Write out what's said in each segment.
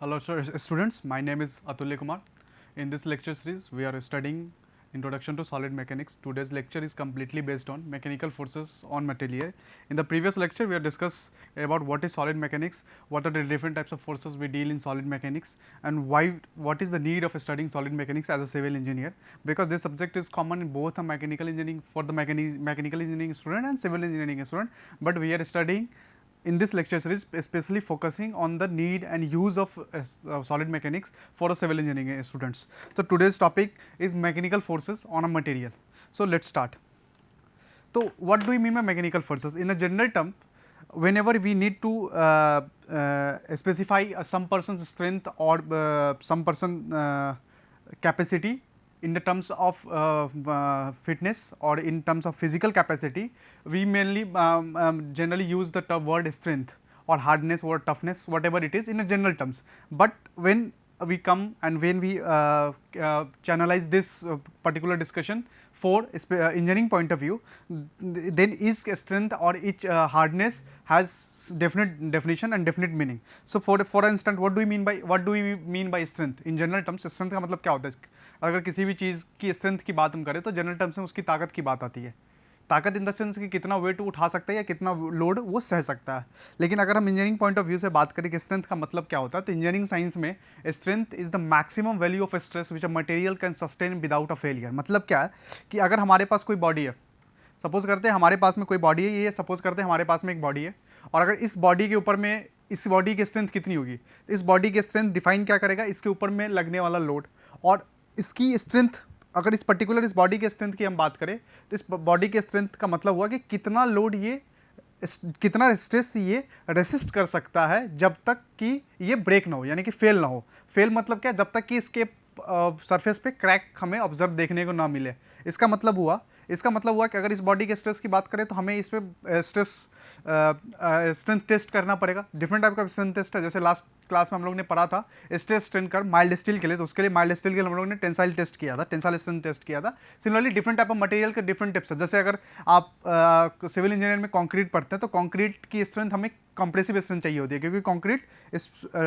Hello, students. My name is Atulya Kumar. In this lecture series, we are studying Introduction to Solid Mechanics. Today's lecture is completely based on mechanical forces on material. In the previous lecture, we have discussed about what is solid mechanics, what are the different types of forces we deal in solid mechanics, and what is the need of studying solid mechanics as a civil engineer. Because this subject is common in both the mechanical engineering for the mechanical engineering student and civil engineering student, but we are studying in this lecture series especially focusing on the need and use of solid mechanics for a civil engineering students. So, today's topic is mechanical forces on a material. So, let us start. So, what do we mean by mechanical forces? In a general term, whenever we need to specify some person's strength or some person capacity in the terms of fitness or in terms of physical capacity, we mainly generally use the word strength or hardness or toughness, whatever it is in a general terms. But when we come and when we channelize this particular discussion for engineering point of view, then each strength or each hardness has definite definition and definite meaning. So, for instance, what do we mean by strength in general terms? Strength का मतलब क्या होता है? अगर किसी भी चीज़ की strength की बात हम करें तो जनरल टर्म्स में उसकी ताकत की बात आती है। ताकत इन द सेंस कि कितना वेट उठा सकता है या कितना लोड वो सह सकता है। लेकिन अगर हम इंजीनियरिंग पॉइंट ऑफ व्यू से बात करें कि स्ट्रेंथ का मतलब क्या होता है, तो इंजीनियरिंग साइंस में strength is the maximum value of stress which a material can sustain without a failure. मतलब क्या है कि अगर हमारे पास कोई बॉडी है, सपोज करते हैं हमारे पास में कोई बॉडी है, ये सपोज करते हैं हमारे पास में एक बॉडी है, और अगर इस बॉडी के ऊपर में इस बॉडी की स्ट्रेंथ कितनी होगी, इस बॉडी की स्ट्रेंथ डिफाइन क्या करेगा, इसके ऊपर में लगने वाला लोड। और इसकी स्ट्रेंथ अगर इस बॉडी के स्ट्रेंथ की हम बात करें तो इस बॉडी के स्ट्रेंथ का मतलब हुआ कि कितना लोड ये, कितना स्ट्रेस ये रेसिस्ट कर सकता है जब तक कि ये ब्रेक ना हो, यानी कि फेल ना हो। फेल मतलब क्या, जब तक कि इसके सरफेस पे क्रैक हमें ऑब्जर्व देखने को ना मिले। इसका मतलब हुआ कि अगर इस बॉडी के स्ट्रेस की बात करें तो हमें इस पर स्ट्रेंथ टेस्ट करना पड़ेगा। डिफरेंट टाइप का स्ट्रेंथ टेस्ट है, जैसे लास्ट क्लास में हम लोग ने पढ़ा था stress strain curve mild steel के लिए, तो उसके लिए माइल्ड स्टील के लिए हम लोग ने टेंसाइल टेस्ट किया था, टेंसाइल स्ट्रेंथ टेस्ट किया था। Similarly different type of material के डिफरेंट टिप्स है। जैसे अगर आप सिविल इंजीनियर में कंक्रीट पढ़ते हैं तो कंक्रीट की स्ट्रेंथ हमें कंप्रेसिव स्ट्रेंथ चाहिए होती है, क्योंकि कंक्रीट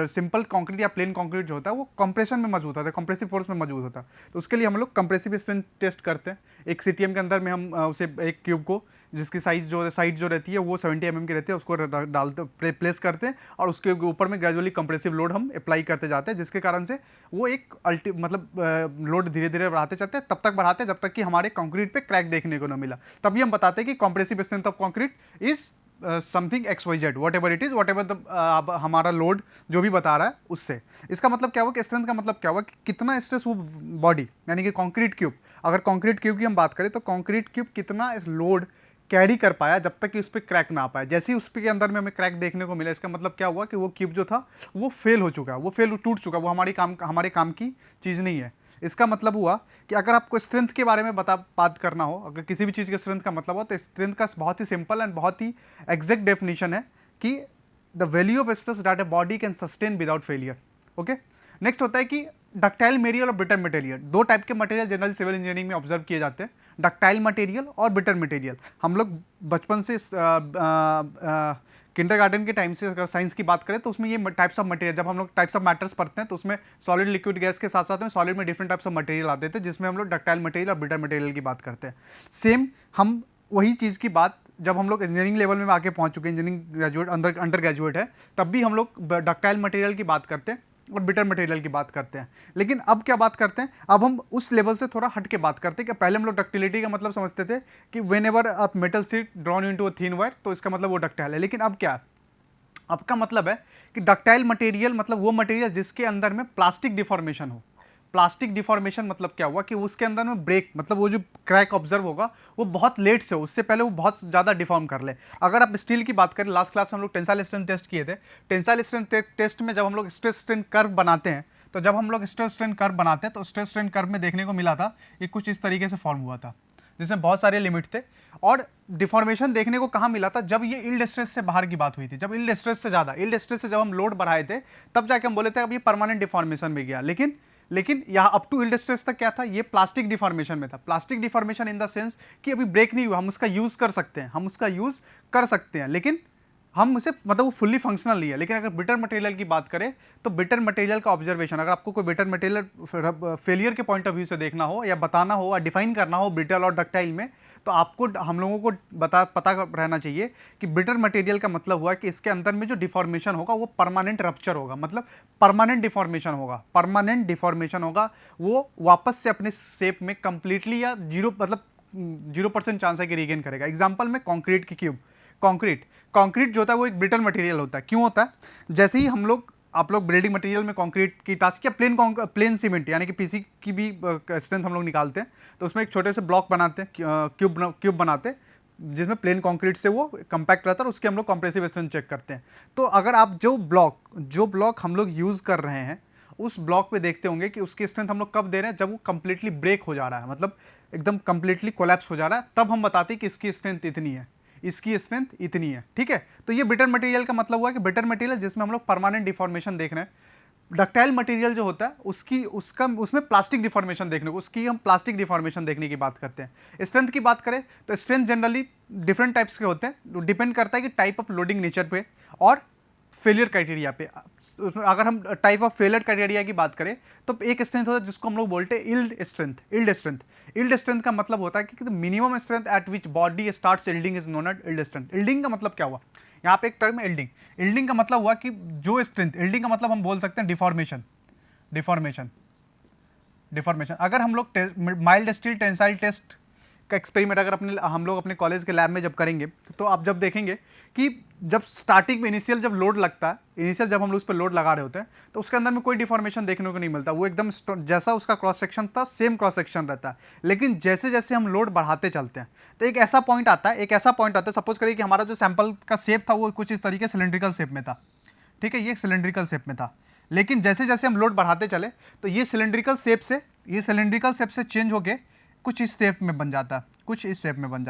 सिंपल कंक्रीट या प्लेन कंक्रीट जो होता है वो कंप्रेशन में मजबूत होता है, कंप्रेसिव फोर्स में मजबूत होता है। तो उसके लिए हम लोग कंप्रेसिव स्ट्रेंथ टेस्ट करते हैं। एक सीटीएम के अंदर में हम उसे एक क्यूब को जिसकी साइज जो रहती है वो 70 mm की रहती है, उसको डालते प्लेस करते हैं और उसके ऊपर में ग्रेजुअली कंप्रेसिव लोड हम अप्लाई करते जाते हैं, जिसके कारण से वो एक मतलब लोड धीरे धीरे बढ़ाते जाते हैं, तब तक बढ़ाते हैं जब तक कि हमारे कंक्रीट पे क्रैक देखने को ना मिला। तभी हम बताते हैं कि compressive strength of concrete is something XYZ, what ever it is, what ever the हमारा लोड जो भी बता रहा है उससे। इसका मतलब क्या हुआ कि स्ट्रेंथ का मतलब क्या हुआ कि कितना स्ट्रेस वो बॉडी, यानी कि कंक्रीट क्यूब, अगर कंक्रीट क्यूब की हम बात करें तो कंक्रीट क्यूब कितना लोड कैरी कर पाया जब तक कि उस पर क्रैक ना आ पाए। जैसे ही उस के अंदर में हमें क्रैक देखने को मिला, इसका मतलब क्या हुआ कि वो क्यूब जो था वो फेल हो चुका, वो टूट चुका, वो हमारे काम की चीज़ नहीं है। इसका मतलब हुआ कि अगर आपको स्ट्रेंथ के बारे में बात करना हो, अगर किसी भी चीज़ के स्ट्रेंथ का मतलब हो, तो स्ट्रेंथ का बहुत ही सिंपल एंड बहुत ही एग्जैक्ट डेफिनेशन है कि the value of stress that a body can sustain without failure. Okay, next होता है कि डक्टाइल मटेरियल और ब्रिटल मटेरियल। दो टाइप के मटेरियल जनरल सिविल इंजीनियरिंग में ऑब्जर्व किए जाते हैं, डक्टाइल मटेरियल और ब्रिटल मटेरियल। हम लोग बचपन से किंडरगार्टन के टाइम से अगर साइंस की बात करें तो उसमें ये टाइप्स ऑफ मटेरियल, जब हम लोग टाइप्स ऑफ मैटर्स पढ़ते हैं तो उसमें सॉलिड लिक्विड गैस के साथ साथ में सॉलिड में डिफरेंट टाइप्स ऑफ मटेरियल आते थे, जिसमें हम लोग डक्टाइल मटेरियल और ब्रिटल मटेरियल की बात करते हैं। सेम हम वही चीज़ की बात जब हम लोग इंजीनियरिंग लेवल में आके पहुंच चुके हैं, इंजीनियरिंग ग्रेजुएट अंडर ग्रेजुएट है, तब भी हम लोग डक्टाइल मटेरियल की बात करते हैं और बिटर मटेरियल की बात करते हैं। लेकिन अब क्या बात करते हैं, अब हम उस लेवल से थोड़ा हट के बात करते हैं कि पहले हम लोग डक्टिलिटी का मतलब समझते थे कि when ever a metal sheet drawn into a thin wire, तो इसका मतलब वो डक्टाइल है। लेकिन अब क्या है, अब का मतलब है कि डक्टाइल मटेरियल मतलब वो मटेरियल जिसके अंदर में प्लास्टिक डिफॉर्मेशन हो। प्लास्टिक डिफॉर्मेशन मतलब क्या हुआ कि उसके अंदर में ब्रेक, मतलब वो जो क्रैक ऑब्जर्व होगा वो बहुत लेट से हो, उससे पहले वो बहुत ज़्यादा डिफॉर्म कर ले। अगर आप स्टील की बात करें, लास्ट क्लास में हम लोग टेंसाइल स्ट्रेंथ टेस्ट किए थे। टेंसाइल स्ट्रेंथ टेस्ट में जब हम लोग स्ट्रेस स्ट्रेन कर्व बनाते हैं, तो जब हम लोग स्ट्रेस स्ट्रेन कर्व बनाते हैं तो स्ट्रेस स्ट्रेन कर्व में देखने को मिला था ये कुछ इस तरीके से फॉर्म हुआ था, जिसमें बहुत सारे लिमिट थे। और डिफॉर्मेशन देखने को कहाँ मिला था, जब ये इल्ड स्ट्रेस से बाहर की बात हुई थी, जब इल्ड स्ट्रेस से ज़्यादा, इल्ड स्ट्रेस से जब हम लोड बढ़ाए थे तब जाके हम बोले थे अब ये परमानेंट डिफॉर्मेशन में गया। लेकिन यहाँ अप टू इल्ड स्ट्रेस तक क्या था, ये प्लास्टिक डिफॉर्मेशन में था। Plastic deformation in the sense कि अभी ब्रेक नहीं हुआ, हम उसका यूज़ कर सकते हैं, लेकिन हम उसे मतलब वो फुल्ली फंक्शनल नहीं है। लेकिन अगर ब्रिटल मटेरियल की बात करें तो ब्रिटल मटेरियल का ऑब्जर्वेशन, अगर आपको कोई ब्रिटल मटेरियल फेलियर के पॉइंट ऑफ व्यू से देखना हो या बताना हो या डिफाइन करना हो ब्रिटल और डक्टाइल में, तो आपको हम लोगों को पता रहना चाहिए कि ब्रिटल मटेरियल का मतलब हुआ कि इसके अंदर में जो डिफॉर्मेशन होगा वो परमानेंट रप्चर होगा, मतलब परमानेंट डिफॉर्मेशन होगा, परमानेंट डिफॉर्मेशन होगा, वो वापस से अपने शेप में कंप्लीटली या 0% चांस है कि रीगेन करेगा। एग्जाम्पल में कॉन्क्रीट की क्यूब, कंक्रीट जो होता है वो एक ब्रिटल मटेरियल होता है। क्यों होता है? जैसे ही आप लोग बिल्डिंग मटेरियल में कंक्रीट की टास्क या प्लेन सीमेंट यानी कि पीसी की भी स्ट्रेंथ हम लोग निकालते हैं, तो उसमें एक छोटे से ब्लॉक बनाते हैं, क्यूब बनाते हैं, जिसमें प्लेन कंक्रीट से वो कंपैक्ट रहता है और उसके हम लोग कंप्रेसिव स्ट्रेंथ चेक करते हैं। तो अगर आप जो ब्लॉक हम लोग यूज कर रहे हैं उस ब्लॉक पे देखते होंगे कि उसकी स्ट्रेंथ हम लोग कब दे रहे हैं, जब वो कंप्लीटली ब्रेक हो जा रहा है, मतलब एकदम कंप्लीटली कोलैप्स हो जा रहा है, तब हम बताते हैं कि इसकी स्ट्रेंथ इतनी है, इसकी स्ट्रेंथ इतनी है। ठीक है, तो ये ब्रिटल मटेरियल का मतलब हुआ कि ब्रिटल मटेरियल जिसमें हम लोग परमानेंट डिफॉर्मेशन देख रहे हैं। डक्टाइल मटेरियल जो होता है उसमें प्लास्टिक डिफॉर्मेशन देखने को, उसकी हम प्लास्टिक डिफॉर्मेशन देखने की बात करते हैं। स्ट्रेंथ की बात करें तो स्ट्रेंथ जनरली डिफरेंट टाइप्स के होते हैं, डिपेंड करता है कि टाइप ऑफ लोडिंग नेचर पे और फेलियर क्राइटेरिया पे। अगर हम टाइप ऑफ फेलियर क्राइटेरिया की बात करें तो एक स्ट्रेंथ होता है जिसको हम लोग बोलते हैं इल्ड स्ट्रेंथ का मतलब होता है कि minimum strength at which body starts yielding is known as yield strength. Yielding का मतलब क्या हुआ? यहाँ पे एक टर्म है इल्डिंग का मतलब हुआ कि जो स्ट्रेंथ, इल्डिंग का मतलब हम बोल सकते हैं डिफॉर्मेशन। अगर हम लोग माइल्ड स्टील टेंसाइल टेस्ट का एक्सपेरिमेंट अगर हम लोग अपने कॉलेज के लैब में जब करेंगे, तो आप जब देखेंगे कि जब स्टार्टिंग में इनिशियल जब लोड लगता है, इनिशियल जब हम लोग उस पर लोड लगा रहे होते हैं, तो उसके अंदर में कोई डिफॉर्मेशन देखने को नहीं मिलता, वो एकदम जैसा उसका क्रॉस सेक्शन था सेम क्रॉस सेक्शन रहता है। लेकिन जैसे जैसे हम लोड बढ़ाते चलते हैं तो एक ऐसा पॉइंट आता है, सपोज करिए कि हमारा जो सैंपल का शेप था वो कुछ इस तरीके सिलेंड्रिकल शेप में था। ठीक है, ये सिलेंड्रिकल शेप में था, लेकिन जैसे जैसे हम लोड बढ़ाते चले तो ये सिलेंड्रिकल शेप से चेंज होके कुछ इस शेप में बन जाता है, कुछ इस शेप में बन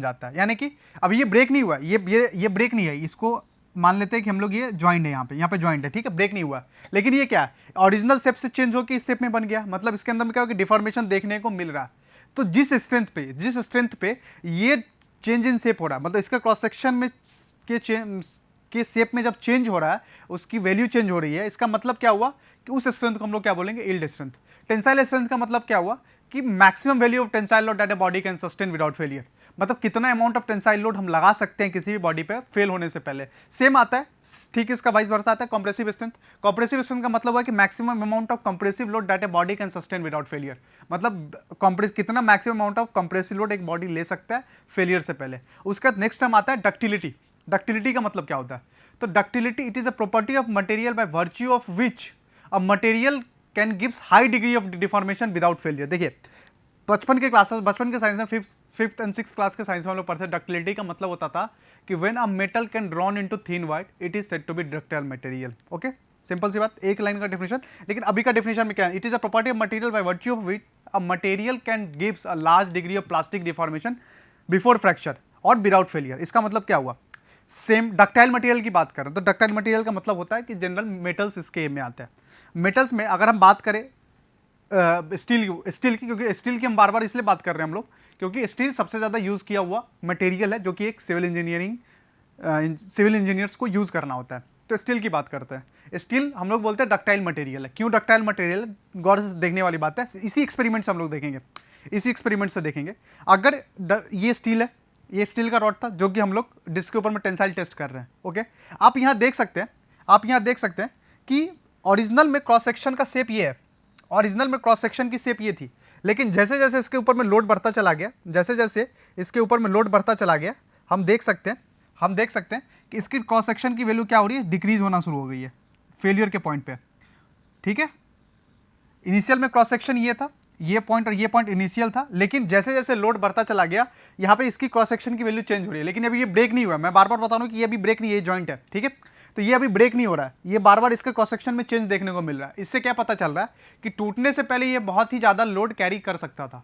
जाता है। यानी कि अब ये ब्रेक नहीं हुआ, ये ब्रेक नहीं है, इसको मान लेते हैं कि हम लोग ये ज्वाइंट है, यहाँ पे ज्वाइंट है, ठीक है, ब्रेक नहीं हुआ। लेकिन ये क्या है, ओरिजिनल शेप से चेंज होकर इस शेप में बन गया, मतलब इसके अंदर में क्या होगा, डिफॉर्मेशन देखने को मिल रहा है। तो जिस स्ट्रेंथ पे ये चेंज इन शेप हो रहा है, मतलब इसका क्रॉस सेक्शन में के शेप में जब चेंज हो रहा है, उसकी वैल्यू चेंज हो रही है, इसका मतलब क्या हुआ कि उस स्ट्रेंथ को हम लोग क्या बोलेंगे, यील्ड स्ट्रेंथ। टेंसाइल स्ट्रेंथ का मतलब क्या हुआ कि maximum value of tensile load that a body can sustain without failure, मतलब कितना अमाउंट ऑफ टेंसाइल लोड हम लगा सकते हैं किसी भी बॉडी पे फेल होने से पहले। सेम आता है, ठीक है, इसका वाइस वर्सा आता है कंप्रेसिव स्ट्रेंथ का मतलब हुआ कि maximum amount of compressive load that a body can sustain without failure, मतलब कितना maximum amount of compressive load एक बॉडी ले सकता है फेलियर से पहले। उसका नेक्स्ट टर्म आता है डक्टिलिटी का मतलब क्या होता है? तो ductility it is a property of material by virtue of which a material can gives high degree of deformation without failure. देखिए, बचपन के साइंस में फिफ्थ एंड सिक्स क्लास के साइंस में हम लोग पढ़ते, डक्टिलिटी का मतलब होता था कि when a metal can drawn into thin wire it is said to be ductile material. Okay, simple सी बात, एक लाइन का डेफिनेशन। लेकिन अभी का डेफिनेशन में क्या है, it is a property of material by virtue of which a material can gives a large degree of plastic deformation before fracture और विदाउट फेलियर। इसका मतलब क्या हुआ, सेम डक्टाइल मटेरियल की बात करें तो डक्टाइल मटेरियल का मतलब होता है कि जनरल मेटल्स इसके में आते हैं। मेटल्स में अगर हम बात करें स्टील की, क्योंकि स्टील की हम बार बार इसलिए बात कर रहे हैं हम लोग क्योंकि स्टील सबसे ज़्यादा यूज़ किया हुआ मटेरियल है, जो कि एक सिविल इंजीनियर्स को यूज़ करना होता है, तो स्टील की बात करते हैं। स्टील हम लोग बोलते हैं डक्टाइल मटेरियल है। क्यों डक्टाइल मटेरियल, गौर से देखने वाली बात है, इसी एक्सपेरिमेंट से हम लोग देखेंगे। अगर ये स्टील है, ये स्टील का रॉड था जो कि हम लोग जिसके ऊपर में टेंसाइल टेस्ट कर रहे हैं। ओके, आप यहाँ देख सकते हैं कि ओरिजिनल में क्रॉस सेक्शन का शेप ये है, ओरिजिनल में क्रॉस सेक्शन की शेप ये थी, लेकिन जैसे जैसे इसके ऊपर में लोड बढ़ता चला गया, हम देख सकते हैं कि इसकी क्रॉस सेक्शन की वैल्यू क्या हो रही है, डिक्रीज होना शुरू हो गई है फेलियर के पॉइंट पे। ठीक है, इनिशियल में क्रॉस सेक्शन ये था, ये पॉइंट और ये पॉइंट इनिशियल था, लेकिन जैसे जैसे लोड बढ़ता चला गया यहाँ पे इसकी क्रॉस सेक्शन की वैल्यू चेंज हो रही है। लेकिन अभी ये ब्रेक नहीं हुआ, मैं बार बार बता रहा हूँ कि ये अभी ब्रेक नहीं है, ये जॉइंट है। ठीक है, तो ये अभी ब्रेक नहीं हो रहा है, ये बार बार इसके क्रॉस सेक्शन में चेंज देखने को मिल रहा है। इससे क्या पता चल रहा है कि टूटने से पहले ये बहुत ही ज़्यादा लोड कैरी कर सकता था,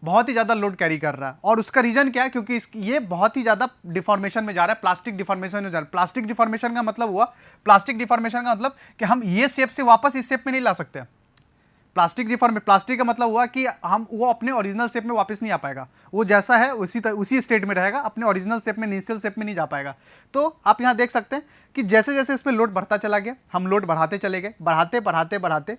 बहुत ही ज़्यादा लोड कैरी कर रहा है। और उसका रीजन क्या है, क्योंकि ये बहुत ही ज़्यादा डिफॉर्मेशन में जा रहा है, प्लास्टिक डिफॉर्मेशन में जा रहा है। प्लास्टिक डिफॉर्मेशन का मतलब कि हम ये शेप से वापस इस शेप में नहीं ला सकते। प्लास्टिक का मतलब हुआ कि हम वो अपने ओरिजिनल शेप में वापस नहीं आ पाएगा, वो जैसा है उसी स्टेट में रहेगा, अपने ओरिजिनल शेप में, इनिशियल शेप में नहीं जा पाएगा। तो आप यहाँ देख सकते हैं कि जैसे जैसे इस पर लोड बढ़ता चला गया, हम लोड बढ़ाते चले गए, बढ़ाते बढ़ाते बढ़ाते,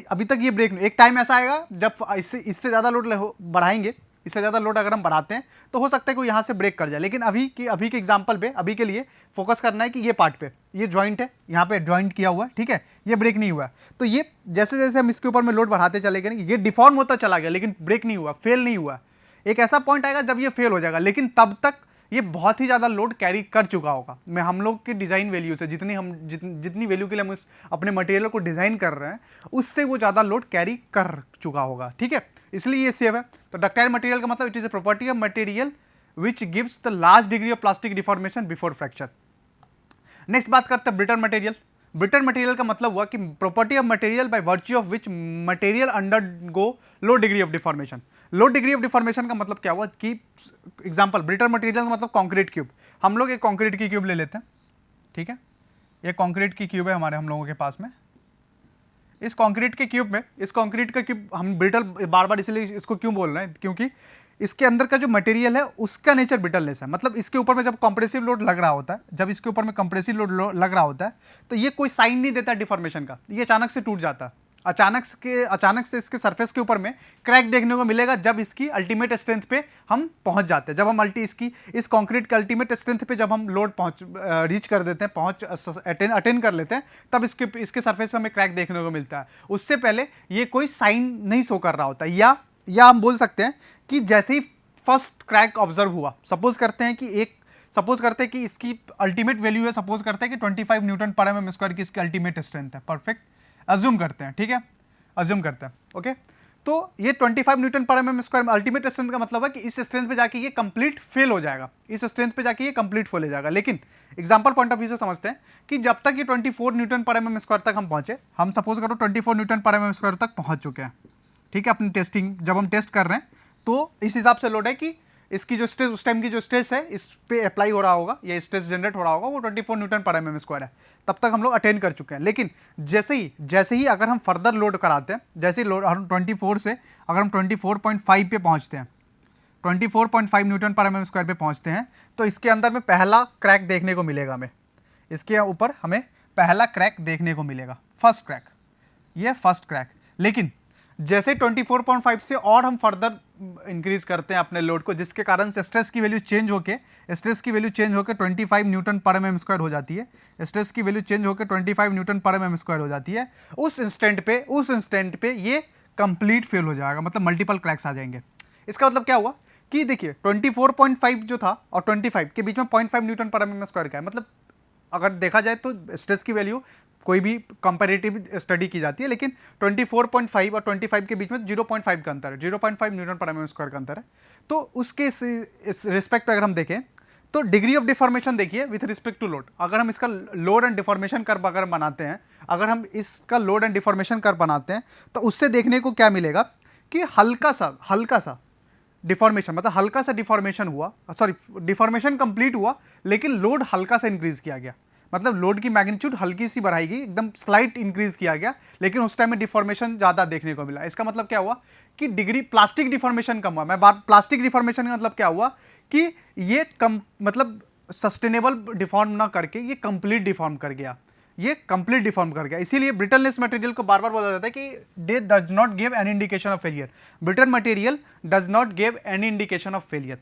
अभी तक ये ब्रेक नहीं। एक टाइम ऐसा आएगा जब इससे ज़्यादा लोड बढ़ाएंगे, इससे ज़्यादा लोड अगर हम बढ़ाते हैं तो हो सकता है कि यहाँ से ब्रेक कर जाए। लेकिन अभी के एग्जांपल पे, अभी के लिए फोकस करना है कि ये पार्ट पे, ये जॉइंट है, यहाँ पे जॉइंट किया हुआ है, ठीक है, ये ब्रेक नहीं हुआ है। तो ये जैसे जैसे हम इसके ऊपर में लोड बढ़ाते चले गए, ये डिफॉर्म होता चला गया, लेकिन ब्रेक नहीं हुआ, फेल नहीं हुआ। एक ऐसा पॉइंट आएगा जब ये फेल हो जाएगा, लेकिन तब तक ये बहुत ही ज़्यादा लोड कैरी कर चुका होगा। मैं हम लोग के डिज़ाइन वैल्यू से जितनी वैल्यू के लिए हम अपने मटेरियल को डिज़ाइन कर रहे हैं, उससे वो ज़्यादा लोड कैरी कर चुका होगा, ठीक है, इसलिए ये सेव है। तो डक्टाइल मटेरियल का मतलब it is a property of material which gives the large degree of plastic deformation before fracture. Next बात करते हैं ब्रिटल मटेरियल। ब्रिटल मटेरियल का मतलब हुआ कि property of material by virtue of which material undergo low degree of deformation. Low degree of deformation का मतलब क्या हुआ कि एग्जांपल ब्रिटल मटेरियल का मतलब कंक्रीट क्यूब। हम लोग एक कंक्रीट की क्यूब ले लेते हैं, ठीक है, ये कंक्रीट की क्यूब है हमारे हम लोगों के पास में। इस कंक्रीट के क्यूब में, इस कंक्रीट का क्यूब हम ब्रिटल बार बार इसलिए इसको क्यों बोल रहे हैं, क्योंकि इसके अंदर का जो मटेरियल है उसका नेचर ब्रिटलनेस है। मतलब इसके ऊपर में जब कंप्रेसिव लोड लग रहा होता है, जब इसके ऊपर में कंप्रेसिव लोड लग रहा होता है, तो ये कोई साइन नहीं देता डिफॉर्मेशन का, ये अचानक से टूट जाता है। अचानक से इसके सरफेस के ऊपर में क्रैक देखने को मिलेगा जब इसकी अल्टीमेट स्ट्रेंथ पे हम पहुंच जाते हैं। जब हम इस कंक्रीट के अल्टीमेट स्ट्रेंथ पे जब हम लोड रीच कर देते हैं, अटेन कर लेते हैं, तब इसके सरफेस पे हमें क्रैक देखने को मिलता है। उससे पहले ये कोई साइन नहीं शो कर रहा होता। या हम बोल सकते हैं कि जैसे ही फर्स्ट क्रैक ऑब्जर्व हुआ, सपोज करते हैं कि इसकी अल्टीमेट वैल्यू है, सपोज करते हैं कि 25 न्यूटन पर mm स्क्वायर की इसकी अल्टीमेट स्ट्रेंथ है, परफेक्ट, अज्यूम करते हैं, ठीक है, अज्यूम करते हैं, ओके। तो ये 25 न्यूटन पर mm स्क्वायर में अल्टीमेट स्ट्रेंथ का मतलब है कि इस स्ट्रेंथ पे जाके ये कंप्लीट फेल हो जाएगा, इस स्ट्रेंथ पे जाके ये कंप्लीट फेल हो जाएगा। लेकिन एग्जांपल पॉइंट ऑफ व्यू से समझते हैं कि जब तक ये 24 न्यूटन पर mm स्क्वायर तक हम पहुंचे, हम सपोज करो 24 न्यूटन पर mm स्क्वायर तक पहुंच चुके हैं, ठीक है, अपनी टेस्टिंग जब हम टेस्ट कर रहे हैं तो इस हिसाब से लोड है कि इसकी जो स्ट्रेस, उस टाइम की जो स्ट्रेस है इस पे अप्लाई हो रहा होगा, या स्ट्रेस जनरेट हो रहा होगा, वो 24 न्यूटन पर mm स्क्वायर है। तब तक हम लोग अटेन कर चुके हैं। लेकिन जैसे ही अगर हम फर्दर लोड कराते हैं, जैसे ही लोड हम 24 से अगर हम 24.5 पे पहुंचते हैं, 24.5 न्यूटन पर mm स्क्वायर पे पहुंचते हैं, तो इसके अंदर में पहला क्रैक देखने को मिलेगा हमें, इसके ऊपर हमें पहला क्रैक देखने को मिलेगा, फर्स्ट क्रैक, ये फर्स्ट क्रैक। लेकिन जैसे 24.5 से और हम फर्दर इंक्रीज करते हैं अपने लोड को, जिसके कारण से स्ट्रेस की वैल्यू चेंज होकर 25 न्यूटन पर mm स्क्वायर हो जाती है, स्ट्रेस की वैल्यू चेंज होकर 25 न्यूटन पर mm स्क्वायर हो जाती है। उस इंस्टेंट पे ये कंप्लीट फेल हो जाएगा, मतलब मल्टीपल क्रैक्स आ जाएंगे। इसका मतलब क्या हुआ कि देखिए 24.5 जो था और 25 के बीच में 0.5 न्यूटन पर mm स्क्वायर का है। मतलब अगर देखा जाए तो स्ट्रेस की वैल्यू कोई भी कंपैरेटिव स्टडी की जाती है, लेकिन 24.5 और 25 के बीच में 0.5 का अंतर है, 0.5 न्यूटन पर mm स्क्वायर का अंतर है। तो उसके इस रिस्पेक्ट पे अगर हम देखें तो डिग्री ऑफ डिफॉर्मेशन देखिए विथ रिस्पेक्ट टू लोड। अगर हम इसका लोड एंड डिफॉर्मेशन कर्व अगर बनाते हैं, तो उससे देखने को क्या मिलेगा कि हल्का सा डिफॉर्मेशन, मतलब हल्का सा डिफॉर्मेशन हुआ, सॉरी डिफॉर्मेशन कंप्लीट हुआ, लेकिन लोड हल्का सा इंक्रीज किया गया। मतलब लोड की मैग्नीट्यूड हल्की सी बढ़ाई गई, एकदम स्लाइट इंक्रीज किया गया, लेकिन उस टाइम में डिफॉर्मेशन ज्यादा देखने को मिला। इसका मतलब क्या हुआ कि डिग्री प्लास्टिक डिफॉर्मेशन कम हुआ। प्लास्टिक डिफॉर्मेशन का मतलब क्या हुआ कि ये कम, मतलब सस्टेनेबल डिफॉर्म ना करके ये कंप्लीट डिफॉर्म कर गया, इसीलिए ब्रिटलनेस मटेरियल को बार बार बोला जाता है कि दे does not give any indication of failure. Brittle material does not give any indication of failure.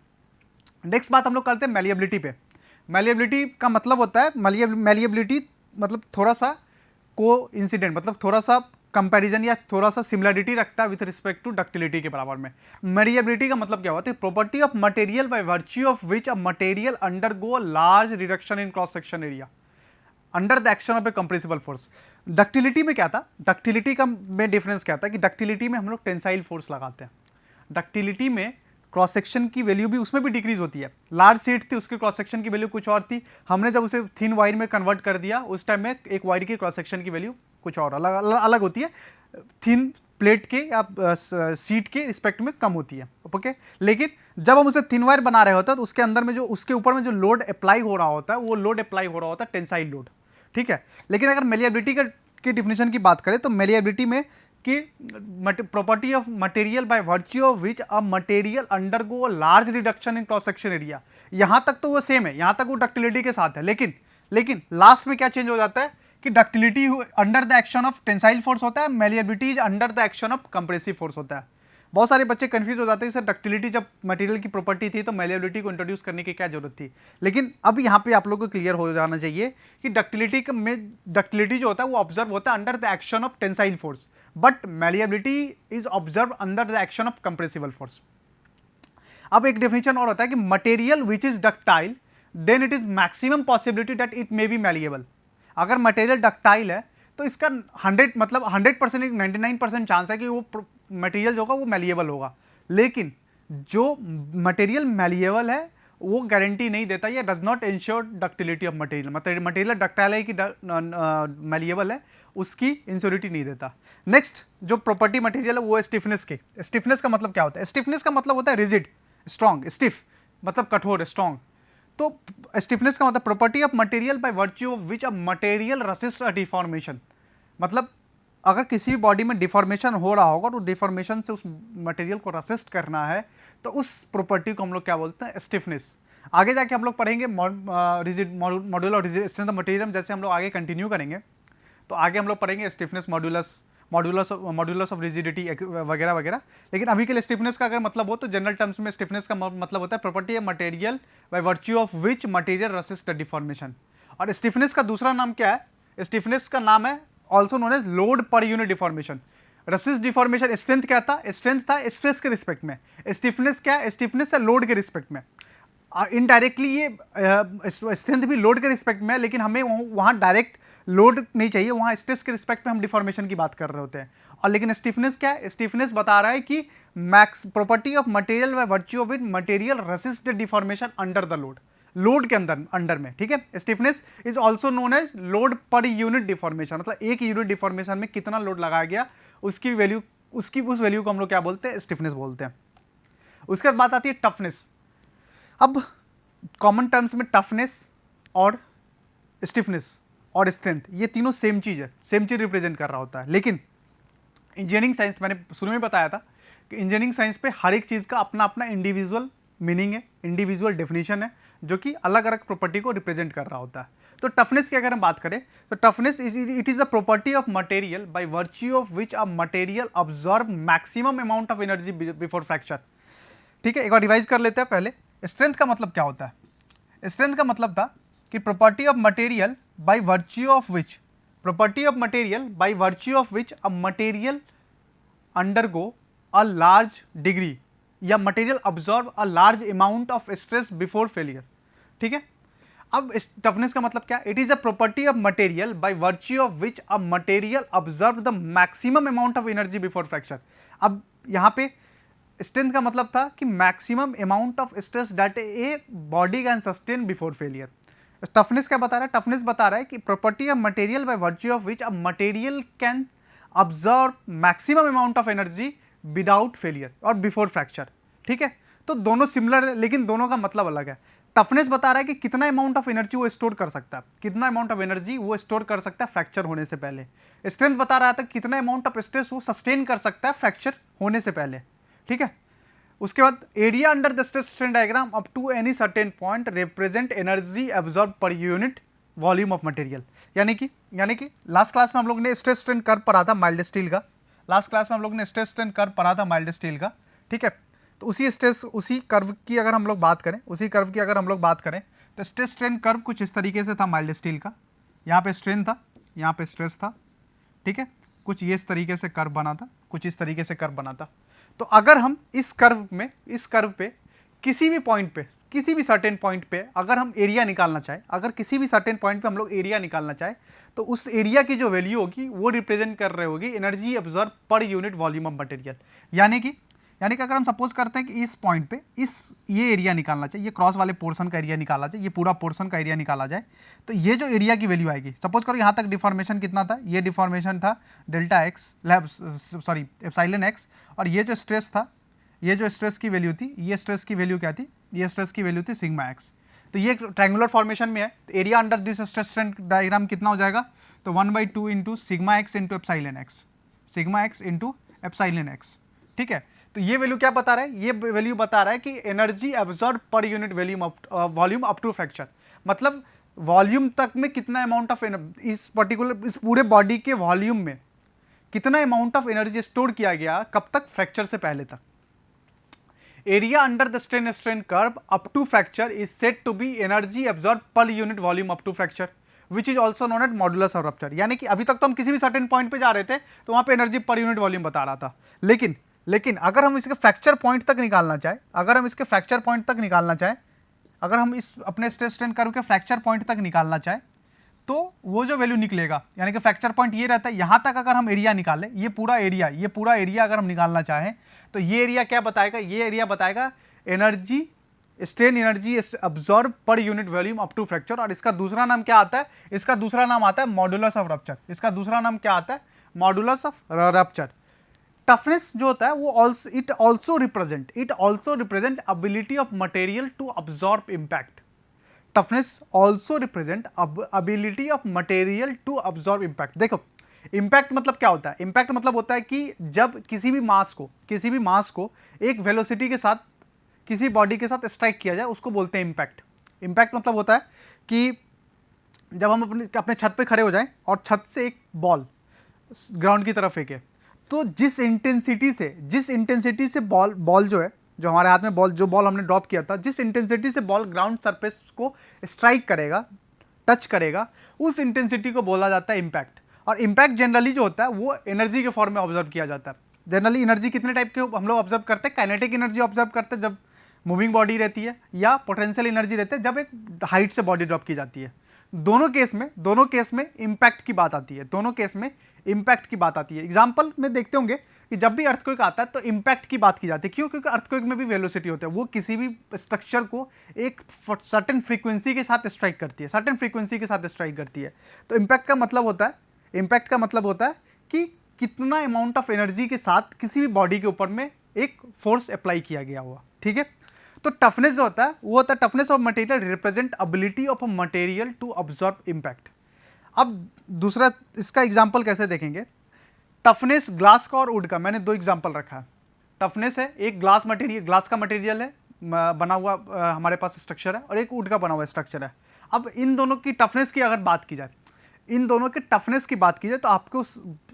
Next बात हम लोग करते हैं मैलिएबिलिटी पे। मैलिएबिलिटी का मतलब होता है, मैलिएबिलिटी मतलब थोड़ा सा कोइंसिडेंट, मतलब थोड़ा सा कंपैरिजन या थोड़ा सा सिमिलरिटी रखता है विथ रिस्पेक्ट टू डक्टिलिटी के बराबर में। मैलिएबिलिटी का मतलब क्या होता है? Property of material by virtue of which a material undergo large reduction in cross section area under the action of A compressible force. Ductility में क्या था, डक्टिलिटी का में डिफरेंस क्या था कि डक्टिलिटी में हम लोग टेंसाइल फोर्स लगाते हैं, डक्टिलिटी में क्रॉस सेक्शन की वैल्यू भी उसमें भी डिक्रीज होती है। लार्ज शीट थी, उसके क्रॉस सेक्शन की वैल्यू कुछ और थी, हमने जब उसे थिन वायर में कन्वर्ट कर दिया, उस टाइम में एक वायर की क्रॉस सेक्शन की वैल्यू कुछ और अलग होती है, थिन प्लेट के या सीट के रिस्पेक्ट में कम होती है, ओके। लेकिन जब हम उसे थिन वायर बना रहे होते हैं तो उसके अंदर में जो उसके ऊपर में जो लोड अप्लाई हो रहा होता है, वो लोड अप्लाई हो रहा होता है टेंसाइल लोड, ठीक है। लेकिन अगर मैलिएबिलिटी की डिफिनेशन की बात करें तो मैलिएबिलिटी में कि property of material by virtue of which a material undergo a large reduction in cross section area. यहां तक तो वो सेम है, यहां तक वो डक्टिलिटी के साथ है, लेकिन लास्ट में क्या चेंज हो जाता है कि ductility under the action of tensile force होता है, malleability under the action of compressive force होता है। बहुत सारे बच्चे कंफ्यूज हो जाते हैं सर डक्टिलिटी जब मटेरियल की प्रॉपर्टी थी तो मैलिएबिलिटी को इंट्रोड्यूस करने की क्या जरूरत थी, लेकिन अब यहाँ पे आप लोगों को क्लियर हो जाना चाहिए कि डक्टिलिटी जो होता है वो ऑब्जर्व होता है under the action of tensile force, but malleability is observe under the action of compressible force. अब एक डेफिनेशन और होता है कि material which is ductile then it is maximum possibility that it may be malleable. अगर material ductile है तो इसका 100% 99% चांस है कि वो मटेरियल जो होगा वो मैलिएबल होगा, लेकिन जो मटेरियल मैलिएबल है वो गारंटी नहीं देता, ये does not ensure ductility of material. Material ductile है कि मैलिएबल है उसकी इंश्योरिटी नहीं देता। नेक्स्ट जो प्रॉपर्टी मटेरियल है वो है स्टिफनेस के। स्टिफनेस का मतलब क्या होता है? स्टिफनेस का मतलब होता है रिजिड, स्ट्रॉन्ग, स्टिफ मतलब कठोर, स्ट्रॉन्ग। तो स्टिफनेस का मतलब property of material by virtue of which a material resist a deformation. मतलब अगर किसी भी बॉडी में डिफॉर्मेशन हो रहा होगा तो डिफॉर्मेशन से उस मटेरियल को रेसिस्ट करना है तो उस प्रॉपर्टी को हम लोग क्या बोलते हैं? स्टिफनेस। आगे जाके हम लोग पढ़ेंगे modular rigid strength of material. जैसे हम लोग आगे कंटिन्यू करेंगे तो आगे हम लोग पढ़ेंगे स्टिफनेस मॉड्यूलस ऑफ रिजिडिटी वगैरह वगैरह। लेकिन अभी के लिए स्टिफनेस का अगर मतलब हो तो जनरल टर्म्स में स्टिफनेस का मतलब होता है property of material by virtue of which material resist deformation. और स्टिफनेस का दूसरा नाम क्या है? स्टिफनेस का नाम है also known as load per unit deformation. Resist deformation strength क्या था? स्ट्रेंथ था स्ट्रेस के रिस्पेक्ट में। स्टिफनेस क्या है? स्टिफनेस है लोड के रिस्पेक्ट में। इनडायरेक्टली ये स्ट्रेंथ भी लोड के रिस्पेक्ट में है, लेकिन हमें वहाँ डायरेक्ट लोड नहीं चाहिए, वहाँ स्ट्रेस के रिस्पेक्ट में हम डिफॉर्मेशन की बात कर रहे होते हैं। और लेकिन स्टिफनेस क्या है? स्टिफनेस बता रहा है कि max property of material by virtue of it material resist deformation under the load के अंदर में। ठीक है, stiffness is also known as load per unit deformation. मतलब एक यूनिट डिफॉर्मेशन में कितना लोड लगाया गया उसकी वैल्यू, उस वैल्यू को हम लोग क्या बोलते हैं? स्टिफनेस बोलते हैं। उसके बाद बात आती है टफनेस। अब कॉमन टर्म्स में टफनेस और स्टिफनेस और स्ट्रेंथ ये तीनों सेम चीज है, सेम चीज रिप्रेजेंट कर रहा होता है। लेकिन इंजीनियरिंग साइंस, मैंने शुरू में बताया था कि इंजीनियरिंग साइंस पे हर एक चीज का अपना अपना इंडिविजुअल मीनिंग है, इंडिविजुअल डेफिनेशन है, जो कि अलग अलग प्रॉपर्टी को रिप्रेजेंट कर रहा होता है। तो टफनेस की अगर हम बात करें तो toughness it is the property of material by virtue of which a material absorb maximum amount of energy before fracture. ठीक है, एक बार रिवाइज कर लेते हैं पहले। स्ट्रेंथ का मतलब क्या होता है? स्ट्रेंथ का मतलब था कि property of material by virtue of which a material undergo a large degree या material absorb a large amount of stress before failure. ठीक है, अब टफनेस का मतलब क्या? It is a property of material by virtue of which a material absorb the maximum amount of energy before fracture. अब यहाँ पे स्ट्रेंथ का मतलब था कि maximum amount of stress that a body can sustain before failure. Toughness क्या बता रहा है? टफनेस बता रहा है कि property of material by virtue of which a material can absorb maximum amount of energy without failure और बिफोर फ्रैक्चर। ठीक है, तो दोनों सिमिलर है लेकिन दोनों का मतलब अलग है। टफनेस बता रहा है कि कितना अमाउंट ऑफ एनर्जी वो स्टोर कर सकता है, कितना अमाउंट ऑफ एनर्जी वो स्टोर कर सकता है फ्रैक्चर होने से पहले। स्ट्रेंथ बता रहा था कितना अमाउंट ऑफ स्ट्रेस वो सस्टेन कर सकता है फ्रैक्चर होने से पहले। ठीक है, उसके बाद area under the stress strain diagram up to any certain point represent energy absorb per unit volume of material. यानी कि लास्ट क्लास में हम लोग ने स्ट्रेस स्ट्रेन कर्व पढ़ा था माइल्ड स्टील का। लास्ट क्लास में हम लोग ने स्ट्रेस स्ट्रेन कर्व पढ़ा था माइल्ड स्टील का। ठीक है, तो उसी कर्व की अगर हम लोग बात करें तो स्ट्रेस स्ट्रेन कर्व कुछ इस तरीके से था माइल्ड स्टील का। यहाँ पे स्ट्रेन था, यहाँ पे स्ट्रेस था। ठीक है, कुछ ये इस तरीके से कर्व बना था, कुछ इस तरीके से कर्व बना था। तो अगर हम इस कर्व पे किसी भी सर्टेन पॉइंट पे अगर हम एरिया निकालना चाहें, हम लोग एरिया निकालना चाहें तो उस एरिया की जो वैल्यू होगी वो रिप्रेजेंट कर रही होगी energy absorb per unit volume of material. यानी कि अगर हम सपोज करते हैं कि इस पॉइंट पे ये एरिया निकालना चाहिए, ये क्रॉस वाले पोर्शन का एरिया निकाला जाए, ये पूरा पोर्शन का एरिया निकाला जाए, तो ये जो एरिया की वैल्यू आएगी, सपोज करो यहाँ तक डिफॉर्मेशन कितना था? ये डिफॉर्मेशन था डेल्टा एक्स एप्सिलॉन एक्स, और ये जो स्ट्रेस था, ये जो स्ट्रेस की वैल्यू थी, ये स्ट्रेस की वैल्यू क्या थी? ये स्ट्रेस की वैल्यू थी सिग्मा एक्स। तो ये ट्रायंगुलर फॉर्मेशन में है, तो area under this stress strain diagram कितना हो जाएगा? तो 1/2 into sigma x into epsilon x. Sigma x into epsilon x. ठीक है, तो ये वैल्यू क्या बता रहा है, ये वैल्यू बता रहा है कि energy absorb per unit volume up to fracture, मतलब वॉल्यूम तक में कितना अमाउंट ऑफ इस पर्टिकुलर इस पूरे बॉडी के वॉल्यूम में कितना अमाउंट ऑफ एनर्जी स्टोर किया गया, कब तक, फ्रैक्चर से पहले तक। Area under the strain curve up to fracture is said to be energy absorb per unit volume up to fracture which is also known at modulus of rupture. यानी कि अभी तक तो हम किसी भी सर्टेन पॉइंट पे जा रहे थे तो वहां पे एनर्जी पर यूनिट वॉल्यूम बता रहा था, लेकिन अगर हम इसके फ्रैक्चर पॉइंट तक निकालना चाहें, अगर हम इसके फ्रैक्चर पॉइंट तक निकालना चाहें, अगर हम इस अपने स्ट्रेस स्ट्रेन कर्व के फ्रैक्चर पॉइंट तक निकालना चाहें, तो वो जो वैल्यू निकलेगा, यानी कि फ्रैक्चर पॉइंट ये रहता है, यहां तक अगर हम एरिया निकालें, ये पूरा एरिया अगर हम निकालना चाहें, तो ये एरिया क्या बताएगा, ये एरिया बताएगा energy, strain energy absorb per unit volume up to fracture. और इसका दूसरा नाम क्या आता है, इसका दूसरा नाम आता है मॉडुलस ऑफ रप्चर। इसका दूसरा नाम क्या आता है, मॉडुलस ऑफ रप्चर। टफनेस जो होता है वो it also represent ability of material to absorb impact. Toughness also represent ability of material to absorb impact. देखो, इम्पैक्ट मतलब क्या होता है, इम्पैक्ट मतलब होता है कि जब किसी भी मास को एक वेलोसिटी के साथ किसी बॉडी के साथ स्ट्राइक किया जाए, उसको बोलते हैं इम्पैक्ट। इम्पैक्ट मतलब होता है कि जब हम अपने छत पे खड़े हो जाएं और छत से एक बॉल ग्राउंड की तरफ फेंके, तो जिस इंटेंसिटी से बॉल जो है, जो हमारे हाथ में बॉल हमने ड्रॉप किया था, जिस इंटेंसिटी से बॉल ग्राउंड सरफेस को स्ट्राइक करेगा, टच करेगा, उस इंटेंसिटी को बोला जाता है इम्पैक्ट। और इम्पैक्ट जनरली जो होता है वो एनर्जी के फॉर्म में ऑब्जर्व किया जाता है। जनरली एनर्जी कितने टाइप के हम लोग ऑब्जर्व करते हैं, काइनेटिक एनर्जी ऑब्जर्व करते हैं जब मूविंग बॉडी रहती है, या पोटेंशियल एनर्जी रहती है जब एक हाइट से बॉडी ड्रॉप की जाती है। दोनों केस में इम्पैक्ट की बात आती है, एग्जाम्पल में देखते होंगे कि जब भी अर्थक्वेक आता है तो इम्पैक्ट की बात की जाती है। क्यों? क्योंकि अर्थक्वेक में भी वेलोसिटी होता है, वो किसी भी स्ट्रक्चर को एक सर्टेन फ्रीक्वेंसी के साथ स्ट्राइक करती है, तो इम्पैक्ट का मतलब होता है कि कितना अमाउंट ऑफ एनर्जी के साथ किसी भी बॉडी के ऊपर में एक फोर्स अप्लाई किया गया हुआ। ठीक है, तो टफनेस जो होता है वो होता है toughness of material represent ability of a material to absorb impact. अब दूसरा इसका एग्जांपल कैसे देखेंगे, टफनेस ग्लास का और वुड का, मैंने दो एग्जांपल रखा है। टफनेस है, एक ग्लास का मटेरियल है बना हुआ हमारे पास स्ट्रक्चर है, और एक वुड का बना हुआ स्ट्रक्चर है। अब इन दोनों की टफनेस की अगर बात की जाए, तो आपको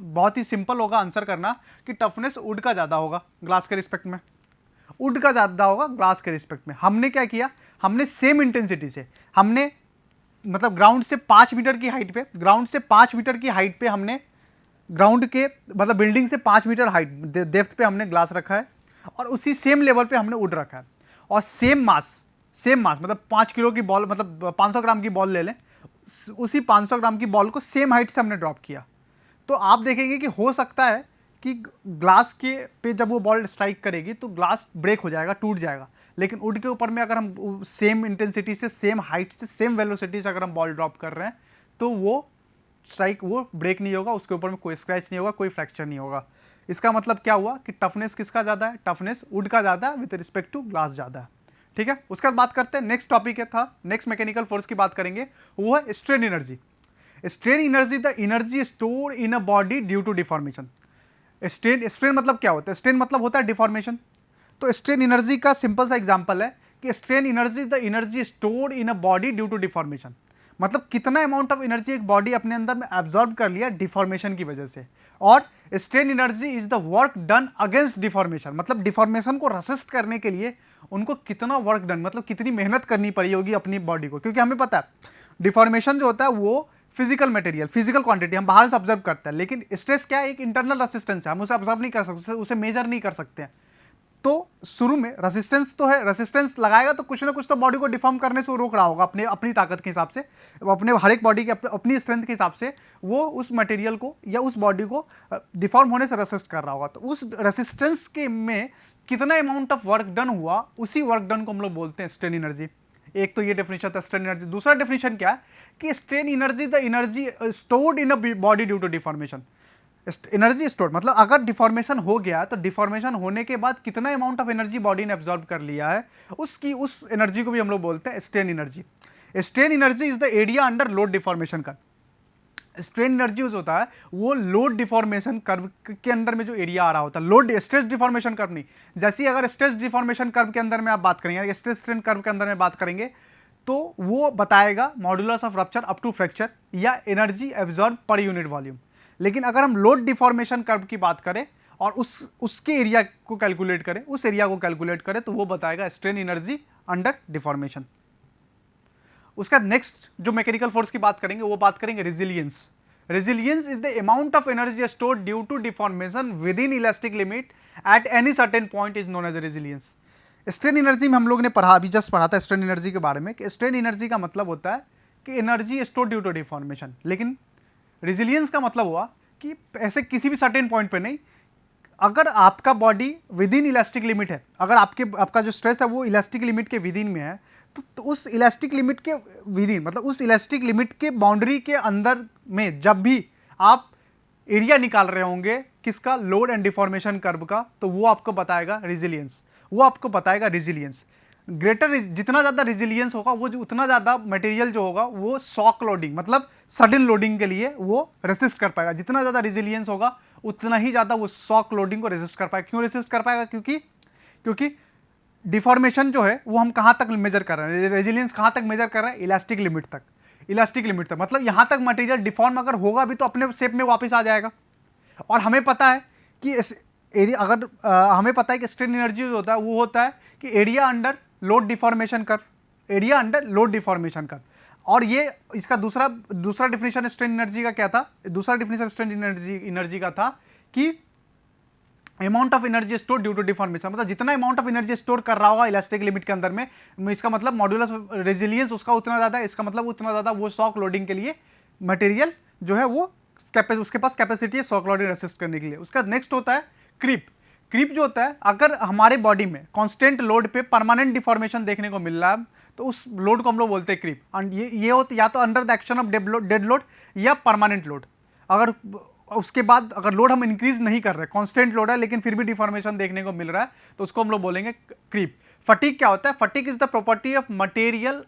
बहुत ही सिंपल होगा आंसर करना कि टफनेस वुड का ज़्यादा होगा ग्लास के रिस्पेक्ट में, हमने क्या किया, हमने सेम इंटेंसिटी से, हमने मतलब ग्राउंड से 5 मीटर की हाइट पे हमने ग्राउंड के मतलब बिल्डिंग से 5 मीटर हाइट डेप्थ पे हमने ग्लास रखा है, और उसी सेम लेवल पे हमने वुड रखा है, और सेम मास मतलब 5 किलो की बॉल, मतलब 500 ग्राम की बॉल ले लें, उसी 500 ग्राम की बॉल को सेम हाइट से हमने ड्रॉप किया, तो आप देखेंगे कि हो सकता है कि ग्लास के पे जब वो बॉल स्ट्राइक करेगी तो ग्लास ब्रेक हो जाएगा, टूट जाएगा। लेकिन वुड के ऊपर में अगर हम सेम इंटेंसिटी से, सेम हाइट से, सेम वेलोसिटी से अगर हम बॉल ड्रॉप कर रहे हैं, तो वो ब्रेक नहीं होगा, उसके ऊपर में कोई स्क्रैच नहीं होगा, कोई फ्रैक्चर नहीं होगा। इसका मतलब क्या हुआ कि टफनेस किसका ज़्यादा है, टफनेस वुड का ज़्यादा है विद रिस्पेक्ट टू ग्लास ज़्यादा है। ठीक है, उसके बाद बात करते हैं, next topic next mechanical force की बात करेंगे, वो है strain energy. The energy store in a body due to deformation. Strain मतलब क्या होता है, स्ट्रेन मतलब होता है डिफॉर्मेशन। तो स्ट्रेन एनर्जी का सिंपल सा एग्जांपल है कि strain energy the energy store in a body due to deformation, मतलब कितना अमाउंट ऑफ एनर्जी एक बॉडी अपने अंदर में एब्जॉर्ब कर लिया डिफॉर्मेशन की वजह से। और strain energy is the work done against deformation, मतलब डिफॉर्मेशन को रेसिस्ट करने के लिए उनको कितना वर्क डन, मतलब कितनी मेहनत करनी पड़ी होगी अपनी बॉडी को। क्योंकि हमें पता है डिफॉर्मेशन जो होता है वो फिजिकल मटेरियल, फिजिकल क्वांटिटी हम बाहर से ऑब्जर्व करते हैं, लेकिन स्ट्रेस क्या है, एक इंटरनल रेसिस्टेंस है, हम उसे ऑब्जर्व नहीं कर सकते, उसे मेजर नहीं कर सकते हैं। तो शुरू में रेसिस्टेंस तो है, रेसिस्टेंस लगाएगा तो कुछ ना कुछ तो बॉडी को डिफॉर्म करने से वो रोक रहा होगा, अपनी ताकत के हिसाब से, अपने हर एक बॉडी के अपनी स्ट्रेंथ के हिसाब से वो उस मटेरियल को या उस बॉडी को डिफॉर्म होने से रेसिस्ट कर रहा होगा। तो उस रेसिस्टेंस के में कितना अमाउंट ऑफ वर्क डन हुआ, उसी वर्क डन को हम लोग बोलते हैं स्ट्रेन एनर्जी। एक तो ये डेफिनेशन था स्ट्रेन एनर्जी। दूसरा डेफिनेशन क्या है कि strain energy the energy stored in a body due to deformation. Energy store मतलब अगर डिफॉर्मेशन हो गया तो डिफॉर्मेशन होने के बाद कितना अमाउंट ऑफ एनर्जी बॉडी ने एब्जॉर्ब कर लिया है, उस एनर्जी को भी हम लोग बोलते हैं strain energy. Strain energy is the area under load deformation का। स्ट्रेन एनर्जी होता है वो लोड डिफॉर्मेशन कर्व के अंदर में जो एरिया आ रहा होता है, लोड स्ट्रेस डिफॉर्मेशन कर्व नहीं। जैसे अगर स्ट्रेस डिफॉर्मेशन कर्व के अंदर में आप बात करेंगे, स्ट्रेस स्ट्रेन कर्व के अंदर में बात करेंगे, तो वो बताएगा modulus of rupture up to fracture या energy absorb per unit volume. लेकिन अगर हम लोड डिफॉर्मेशन कर्व की बात करें और उसके एरिया को कैलकुलेट करें, उस एरिया को कैलकुलेट करें, तो वो बताएगा स्ट्रेन एनर्जी अंडर डिफॉर्मेशन। उसका नेक्स्ट जो मैकेनिकल फोर्स की बात करेंगे वो बात करेंगे resilience. Resilience is the amount of energy stored due to deformation within elastic limit at any certain point is known as resilience. Strain energy में हम लोग ने पढ़ा, अभी जस्ट पढ़ा था स्ट्रेन एनर्जी के बारे में, कि स्ट्रेन एनर्जी का मतलब होता है कि energy stored due to deformation. लेकिन रेजिलियंस का मतलब हुआ कि ऐसे किसी भी सर्टेन पॉइंट पे नहीं, अगर आपका body with in elastic limit है, अगर आपका जो स्ट्रेस है वो इलास्टिक लिमिट के विद इन में है, तो उस इलास्टिक लिमिट के विद इन मतलब उस इलास्टिक लिमिट के बाउंड्री के अंदर में जब भी आप एरिया निकाल रहे होंगे किसका, लोड एंड डिफॉर्मेशन कर्व का, तो वो आपको बताएगा रेजिलियंस। वो आपको बताएगा रेजिलियंस। ग्रेटर जितना ज़्यादा रेजिलियंस होगा वो उतना ज़्यादा मटेरियल जो होगा वो शॉक लोडिंग मतलब सडन लोडिंग के लिए वो रेसिस्ट कर पाएगा। जितना ज़्यादा रेजिलियंस होगा उतना ही ज़्यादा वो शॉक लोडिंग को रेसिस्ट कर पाएगा। क्यों रेसिस्ट कर पाएगा? क्योंकि डिफॉर्मेशन जो है वो हम कहाँ तक मेजर कर रहे हैं, रेजिलियंस कहाँ तक मेजर कर रहे हैं, इलास्टिक लिमिट तक। इलास्टिक लिमिट तक मतलब यहाँ तक मटेरियल डिफॉर्म अगर होगा भी तो अपने शेप में वापस आ जाएगा। और हमें पता है कि एरिया अगर हमें पता है कि स्ट्रेन एनर्जी जो होता है वो होता है कि area under load deformation curve, area under load deformation curve. और ये इसका दूसरा डिफिनेशन स्ट्रेन एनर्जी का क्या था? दूसरा डिफिनेशन स्ट्रेन एनर्जी का था कि amount of energy store due to deformation, मतलब जितना अमाउंट ऑफ एनर्जी स्टोर कर रहा होगा इलास्टिक लिमिट के अंदर में, इसका मतलब मॉड्यूलस रेजिलियंस उसका उतना ज्यादा है, इसका मतलब उतना ज्यादा वो शॉक लोडिंग के लिए मटेरियल जो है वो उसके पास कैपेसिटी है शॉक लोडिंग रेसिस्ट करने के लिए। उसका नेक्स्ट होता है क्रीप। क्रीप जो होता है अगर हमारे बॉडी में कांस्टेंट लोड पे परमानेंट डिफॉर्मेशन देखने को मिल रहा है तो उस लोड को हम लोग बोलते हैं क्रीप। एंड ये होता या तो under the action of dead load या परमानेंट लोड। अगर उसके बाद अगर लोड हम इंक्रीज नहीं कर रहे, कांस्टेंट लोड है लेकिन फिर भी डिफॉर्मेशन देखने को मिल रहा है, तो उसको हम लोग बोलेंगे क्रीप। फटीग क्या होता है? Fatigue is the property of material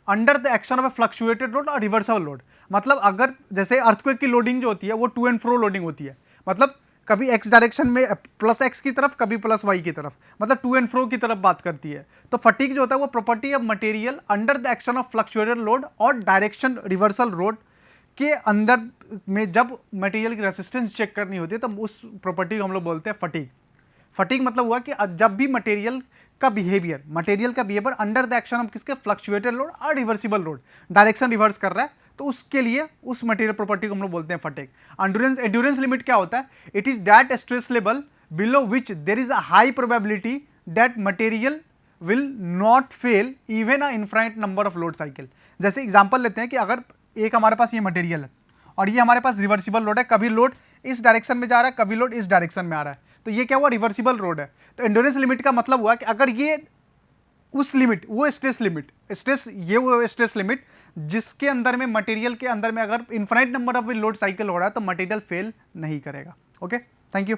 under the action of A fluctuated load और रिवर्सिबल लोड। मतलब अगर जैसे अर्थक्वेक की लोडिंग जो होती है वो टू एंड फ्रो लोडिंग होती है, मतलब कभी एक्स डायरेक्शन में प्लस एक्स की तरफ, कभी प्लस वाई की तरफ, मतलब टू एंड फ्रो की तरफ बात करती है। तो फटीग जो होता है वो property of material under the action of fluctuated load और डायरेक्शन रिवर्सल लोड के अंदर में जब मटेरियल की रेसिस्टेंस चेक करनी होती है तो उस प्रॉपर्टी को हम लोग बोलते हैं फटीग। फटीग मतलब हुआ कि जब भी मटेरियल का behaviour under the action of किसके, फ्लक्चुएटेड लोड और रिवर्सिबल लोड, डायरेक्शन रिवर्स कर रहा है, तो उसके लिए उस मटेरियल प्रॉपर्टी को हम लोग बोलते हैं फटीग। एंड्योरेंस लिमिट क्या होता है? It is that stress level below which there is a high probability that material will not fail even a infinite number of load cycle. जैसे एग्जांपल लेते हैं कि अगर एक हमारे पास ये मटेरियल है और ये हमारे पास रिवर्सिबल लोड है, कभी लोड इस डायरेक्शन में जा रहा है, कभी लोड इस डायरेक्शन में आ रहा है, तो ये क्या हुआ? रिवर्सिबल लोड है। तो एंड्योरेंस लिमिट का मतलब हुआ कि अगर ये उस लिमिट, वो स्ट्रेस लिमिट जिसके अंदर में मटेरियल के अंदर में अगर infinite number of load cycle हो रहा है तो मटेरियल फेल नहीं करेगा। Okay, thank you.